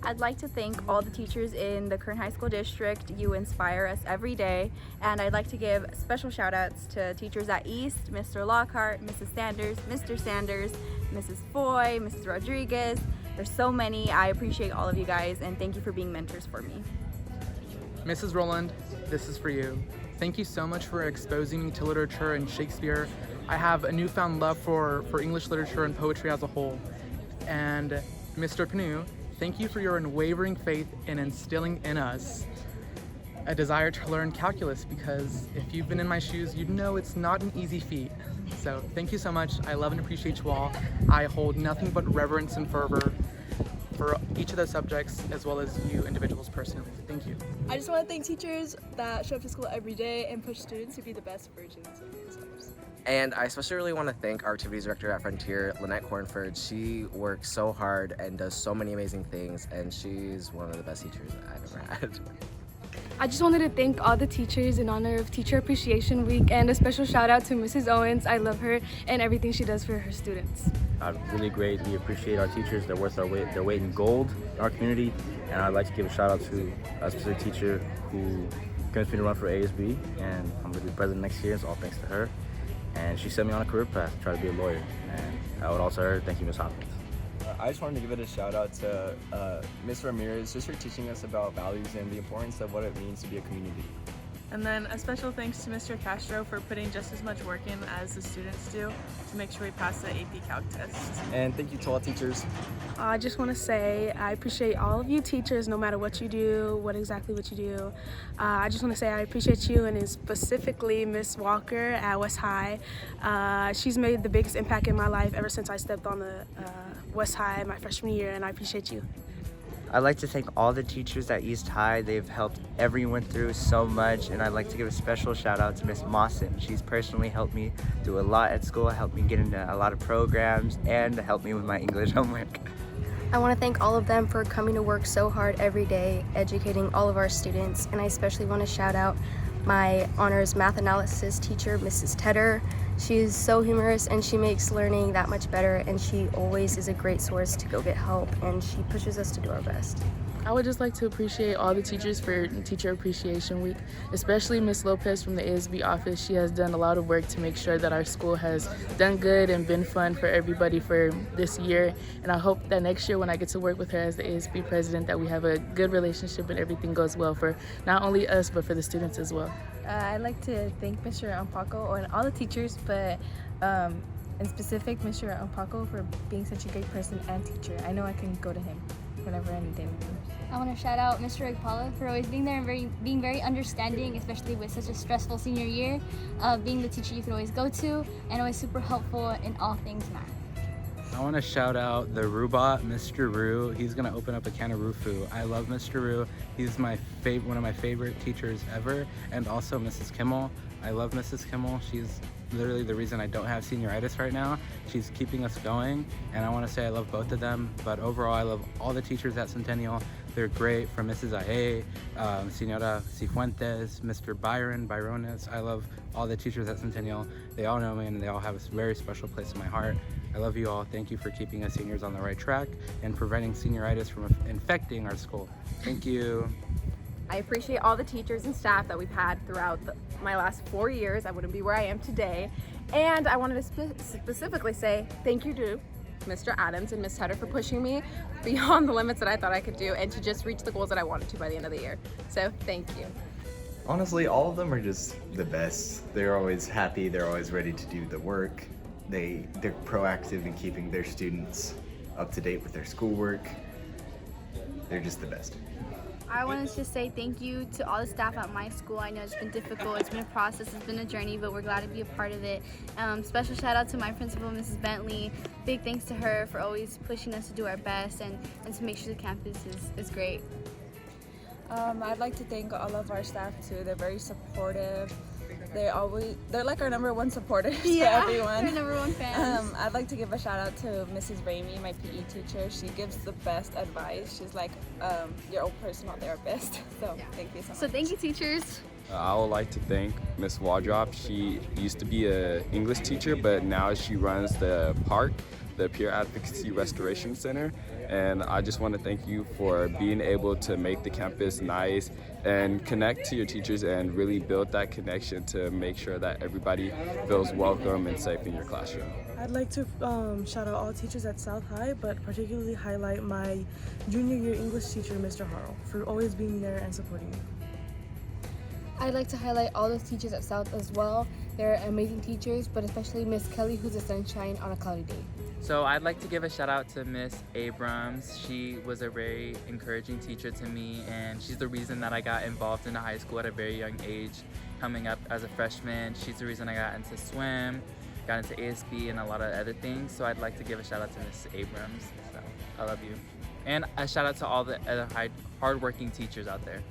I'd like to thank all the teachers in the Kern High School District. You inspire us every day. And I'd like to give special shout outs to teachers at East, Mr. Lockhart, Mrs. Sanders, Mr. Sanders, Mrs. Foy, Mrs. Rodriguez. There's so many. I appreciate all of you guys and thank you for being mentors for me. Mrs. Rowland, this is for you. Thank you so much for exposing me to literature and Shakespeare. I have a newfound love for English literature and poetry as a whole. And Mr. Panu, thank you for your unwavering faith in instilling in us a desire to learn calculus, because if you've been in my shoes, you'd know it's not an easy feat. So thank you so much. I love and appreciate you all. I hold nothing but reverence and fervor for each of those subjects, as well as you individuals personally. Thank you. I just want to thank teachers that show up to school every day and push students to be the best versions of themselves. And I especially really want to thank our activities director at Frontier, Lynette Cornford. She works so hard and does so many amazing things, and she's one of the best teachers I've ever had. I just wanted to thank all the teachers in honor of Teacher Appreciation Week, and a special shout out to Mrs. Owens. I love her and everything she does for her students. Really great. We appreciate our teachers. They're worth their weight in gold in our community. And I'd like to give a shout out to a specific teacher who convinced me to run for ASB, and I'm going to be president next year. It's all thanks to her. And she set me on a career path to try to be a lawyer. And I would also her thank you, Ms. Hopkins. I just wanted to give it a shout out to Ms. Ramirez, just for teaching us about values and the importance of what it means to be a community. And then a special thanks to Mr. Castro for putting just as much work in as the students do to make sure we pass the AP Calc test. And thank you to all teachers. I just want to say I appreciate all of you teachers, no matter what you do, what you do. I just want to say I appreciate you, and specifically Miss Walker at West High. She's made the biggest impact in my life ever since I stepped on the West High my freshman year, and I appreciate you. I'd like to thank all the teachers at East High. They've helped everyone through so much, and I'd like to give a special shout out to Miss Mawson. She's personally helped me do a lot at school, helped me get into a lot of programs, and helped me with my English homework. I want to thank all of them for coming to work so hard every day, educating all of our students, and I especially want to shout out my honors math analysis teacher, Mrs. Tedder. She is so humorous and she makes learning that much better, and she always is a great source to go get help, and she pushes us to do our best. I would just like to appreciate all the teachers for Teacher Appreciation Week, especially Miss Lopez from the ASB office. She has done a lot of work to make sure that our school has done good and been fun for everybody for this year. And I hope that next year when I get to work with her as the ASB president, that we have a good relationship and everything goes well for not only us, but for the students as well. I'd like to thank Mr. Ampaco and all the teachers, but in specific Mr. Ampaco for being such a great person and teacher. I know I can go to him whenever I need anything. I want to shout out Mr. Igpala for always being there and being very understanding, especially with such a stressful senior year, being the teacher you can always go to, and always super helpful in all things math. I want to shout out the Rubot, Mr. Rue. He's going to open up a can of Rufu. I love Mr. Rue. He's one of my favorite teachers ever. And also Mrs. Kimmel. I love Mrs. Kimmel. She's literally the reason I don't have senioritis right now. She's keeping us going, and I want to say I love both of them. But overall, I love all the teachers at Centennial. They're great, from Mrs. Ahe, Senora Cifuentes, Mr. Byrones. I love all the teachers at Centennial. They all know me, and they all have a very special place in my heart. I love you all. Thank you for keeping us seniors on the right track and preventing senioritis from infecting our school. Thank you. I appreciate all the teachers and staff that we've had throughout my last 4 years. I wouldn't be where I am today. And I wanted to specifically say thank you to Mr. Adams and Ms. Tedder for pushing me beyond the limits that I thought I could do, and to just reach the goals that I wanted to by the end of the year. So thank you. Honestly, all of them are just the best. They're always happy, they're always ready to do the work. They're proactive in keeping their students up to date with their schoolwork. They're just the best. I want to just say thank you to all the staff at my school. I know it's been difficult, it's been a process, it's been a journey, but we're glad to be a part of it. Special shout out to my principal, Mrs. Bentley. Big thanks to her for always pushing us to do our best and to make sure the campus is great. I'd like to thank all of our staff too. They're very supportive. They're like our #1 supporters for everyone. They're #1 fans. I'd like to give a shout out to Mrs. Ramey, my PE teacher. She gives the best advice. She's like your own personal therapist. So thank you so much. So thank you, teachers. I would like to thank Miss Waldrop. She used to be an English teacher, but now she runs the park the Peer Advocacy Restoration Center. And I just want to thank you for being able to make the campus nice and connect to your teachers and really build that connection to make sure that everybody feels welcome and safe in your classroom. I'd like to shout out all teachers at South High, but particularly highlight my junior year English teacher, Mr. Harrell, for always being there and supporting me. I'd like to highlight all the teachers at South as well. They're amazing teachers, but especially Miss Kelly, who's a sunshine on a cloudy day. So I'd like to give a shout out to Miss Abrams. She was a very encouraging teacher to me, and she's the reason that I got involved in the high school at a very young age. Coming up as a freshman, she's the reason I got into swim, got into ASB, and a lot of other things. So I'd like to give a shout out to Miss Abrams. So I love you. And a shout out to all the other hardworking teachers out there.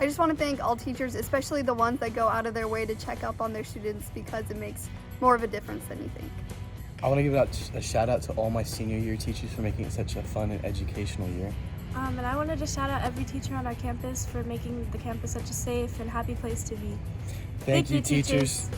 I just want to thank all teachers, especially the ones that go out of their way to check up on their students, because it makes more of a difference than you think. I want to give a shout out to all my senior year teachers for making it such a fun and educational year. And I wanted to shout out every teacher on our campus for making the campus such a safe and happy place to be. Thank you, teachers.